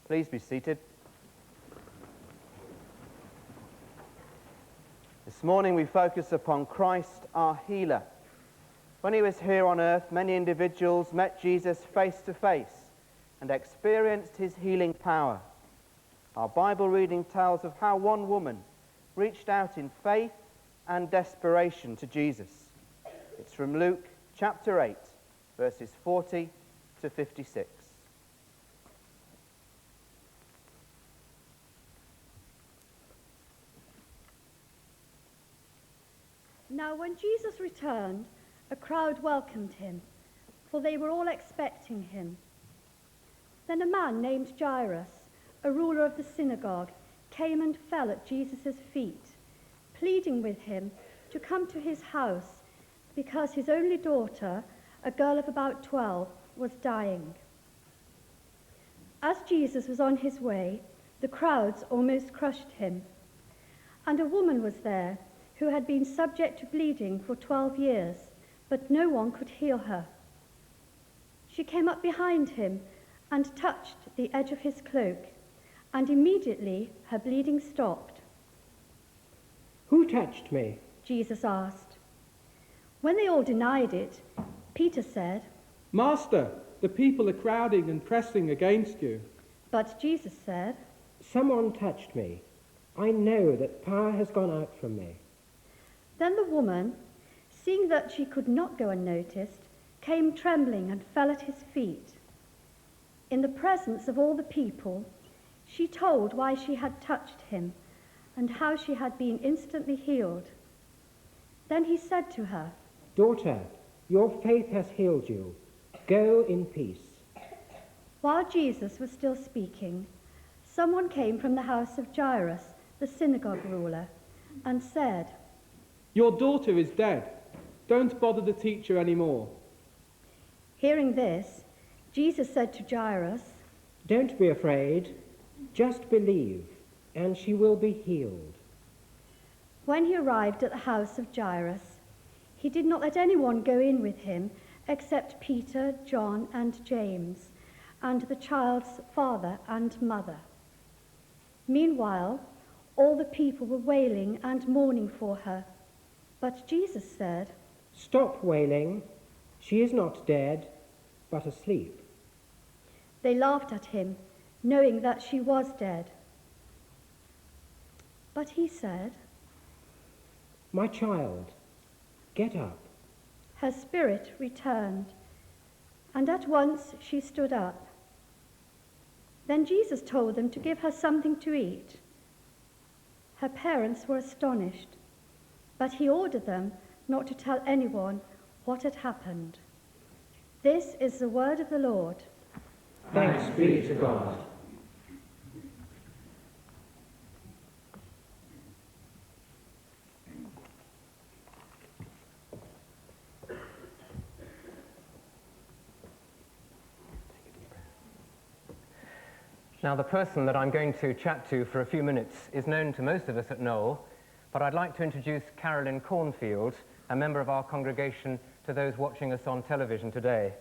Please be seated. This morning we focus upon Christ, our healer. When he was here on earth, many individuals met Jesus face to face and experienced his healing power. Our Bible reading tells of how one woman reached out in faith and desperation to Jesus. It's from Luke chapter 8, verses 40 to 56. Now when Jesus returned, a crowd welcomed him, for they were all expecting him. Then a man named Jairus, a ruler of the synagogue, came and fell at Jesus' feet, pleading with him to come to his house because his only daughter, a girl of about 12, was dying. As Jesus was on his way, the crowds almost crushed him. And a woman was there who had been subject to bleeding for 12 years, but no one could heal her. She came up behind him and touched the edge of his cloak, and immediately her bleeding stopped. "Who touched me?" Jesus asked. When they all denied it, Peter said, "Master, the people are crowding and pressing against you." But Jesus said, "Someone touched me. I know that power has gone out from me." Then the woman, seeing that she could not go unnoticed, came trembling and fell at his feet. In the presence of all the people, she told why she had touched him and how she had been instantly healed. Then he said to her, "Daughter, your faith has healed you. Go in peace." While Jesus was still speaking, someone came from the house of Jairus, the synagogue ruler, and said, "Your daughter is dead. Don't bother the teacher anymore." Hearing this, Jesus said to Jairus, "Don't be afraid. Just believe, and she will be healed." When he arrived at the house of Jairus, he did not let anyone go in with him except Peter, John, and James, and the child's father and mother. Meanwhile, all the people were wailing and mourning for her. But Jesus said, "Stop wailing. She is not dead, but asleep." They laughed at him, knowing that she was dead. But he said, "My child, get up." Her spirit returned, and at once she stood up. Then Jesus told them to give her something to eat. Her parents were astonished, but he ordered them not to tell anyone what had happened. This is the word of the Lord. Thanks be to God. Now, the person that I'm going to chat to for a few minutes is known to most of us at Knowle, but I'd like to introduce Carolyn Cornfield, a member of our congregation, to those watching us on television today.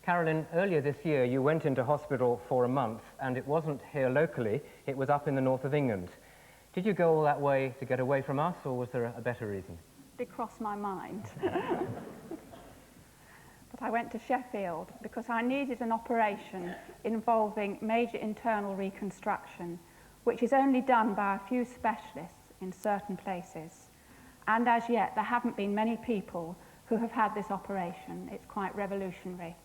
Carolyn, earlier this year you went into hospital for a month, and it wasn't here locally, it was up in the north of England. Did you go all that way to get away from us, or was there a better reason? It crossed my mind. But I went to Sheffield because I needed an operation involving major internal reconstruction, which is only done by a few specialists in certain places. And as yet, there haven't been many people who have had this operation. It's quite revolutionary.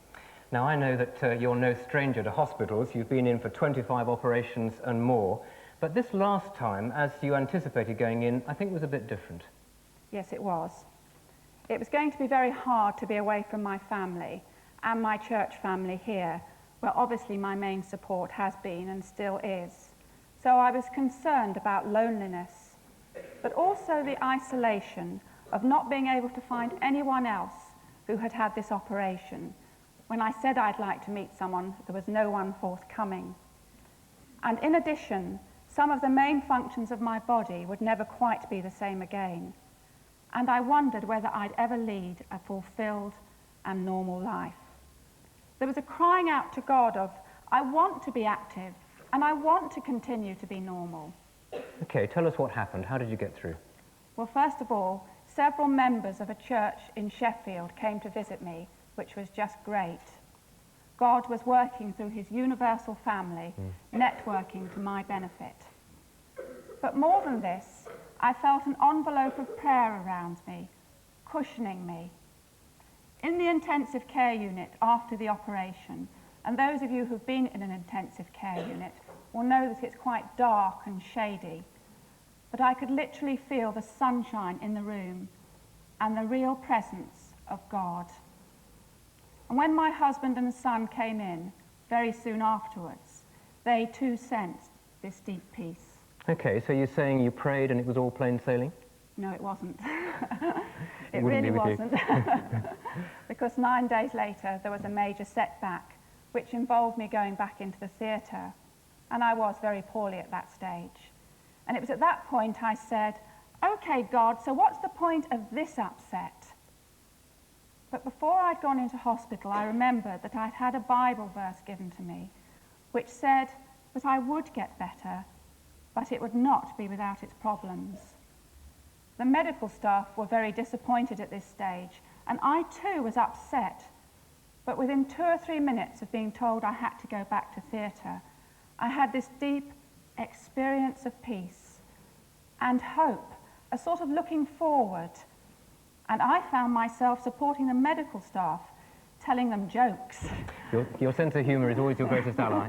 Now, I know that you're no stranger to hospitals. You've been in for 25 operations and more. But this last time, as you anticipated going in, I think was a bit different. Yes, it was. It was going to be very hard to be away from my family and my church family here, where obviously my main support has been and still is. So I was concerned about loneliness, but also the isolation of not being able to find anyone else who had had this operation. When I said I'd like to meet someone, there was no one forthcoming. And in addition, some of the main functions of my body would never quite be the same again. And I wondered whether I'd ever lead a fulfilled and normal life. There was a crying out to God of, I want to be active, and I want to continue to be normal. Okay, tell us what happened. How did you get through? Well, first of all, several members of a church in Sheffield came to visit me, which was just great. God was working through his universal family, networking to my benefit. But more than this, I felt an envelope of prayer around me, cushioning me. In the intensive care unit after the operation, and those of you who've been in an intensive care unit will know that it's quite dark and shady, but I could literally feel the sunshine in the room and the real presence of God. And when my husband and son came in very soon afterwards, they too sensed this deep peace. Okay, so you're saying you prayed and it was all plain sailing? No, it wasn't. It It wouldn't really be with you. wasn't. Because 9 days later, there was a major setback, which involved me going back into the theatre. And I was very poorly at that stage. And it was at that point I said, "Okay, God, so what's the point of this upset?" But before I'd gone into hospital, I remembered that I'd had a Bible verse given to me, which said that I would get better, but it would not be without its problems. The medical staff were very disappointed at this stage, and I too was upset. But within 2 or 3 minutes of being told I had to go back to theatre, I had this deep experience of peace and hope, a sort of looking forward. And I found myself supporting the medical staff, telling them jokes. Your sense of humour is always your greatest ally.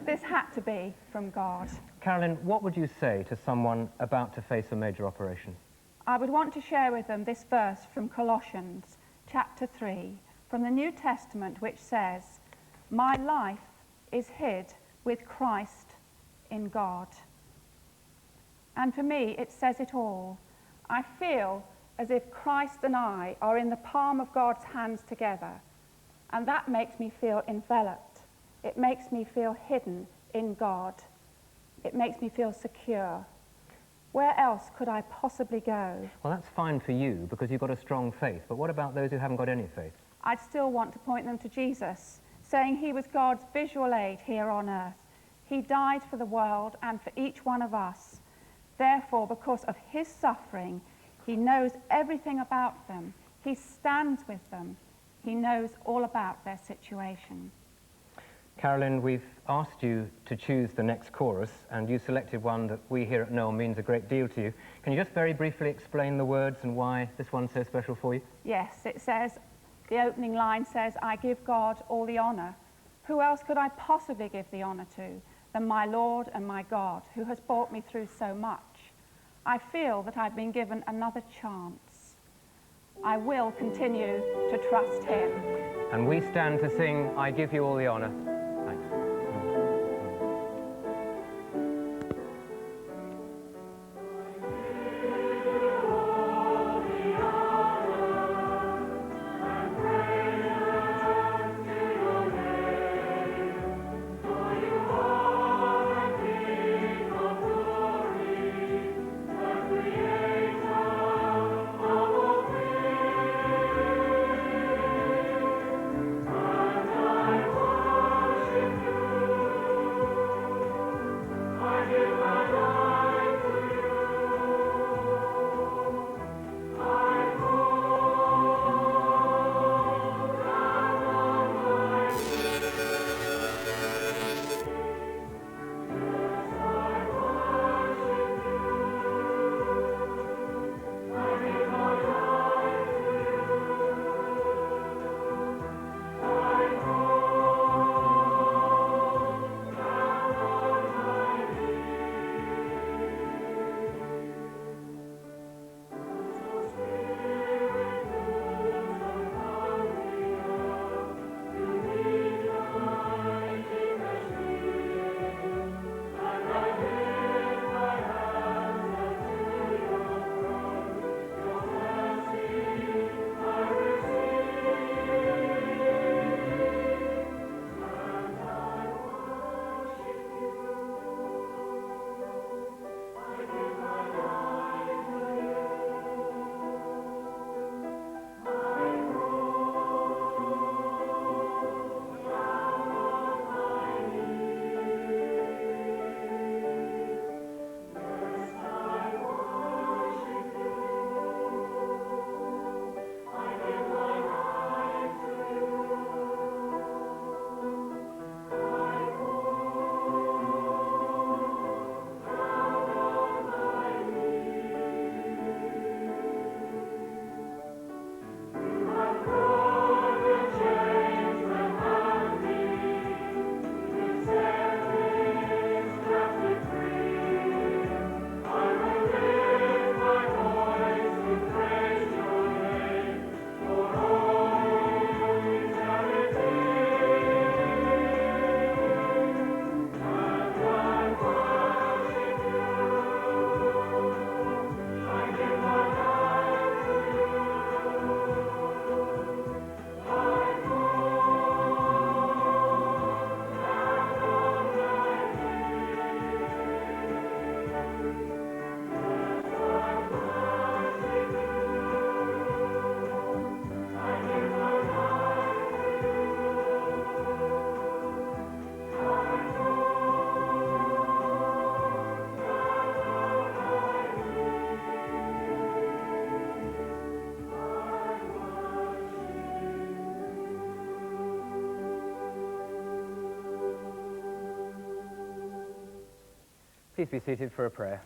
This had to be from God. Carolyn, what would you say to someone about to face a major operation? I would want to share with them this verse from Colossians chapter 3 from the New Testament, which says, "My life is hid with Christ in God." And for me, it says it all. I feel as if Christ and I are in the palm of God's hands together, and that makes me feel enveloped. It makes me feel hidden in God. It makes me feel secure. Where else could I possibly go? Well, that's fine for you because you've got a strong faith, but what about those who haven't got any faith? I'd still want to point them to Jesus, saying he was God's visual aid here on earth. He died for the world and for each one of us. Therefore, because of his suffering, he knows everything about them. He stands with them. He knows all about their situation. Carolyn, we've asked you to choose the next chorus, and you selected one that we here at Knowle means a great deal to you. Can you just very briefly explain the words and why this one's so special for you? Yes, it says, the opening line says, "I give God all the honour." Who else could I possibly give the honour to than my Lord and my God, who has brought me through so much? I feel that I've been given another chance. I will continue to trust him. And we stand to sing, "I Give You All the Honour." Thanks. I Please be seated for a prayer.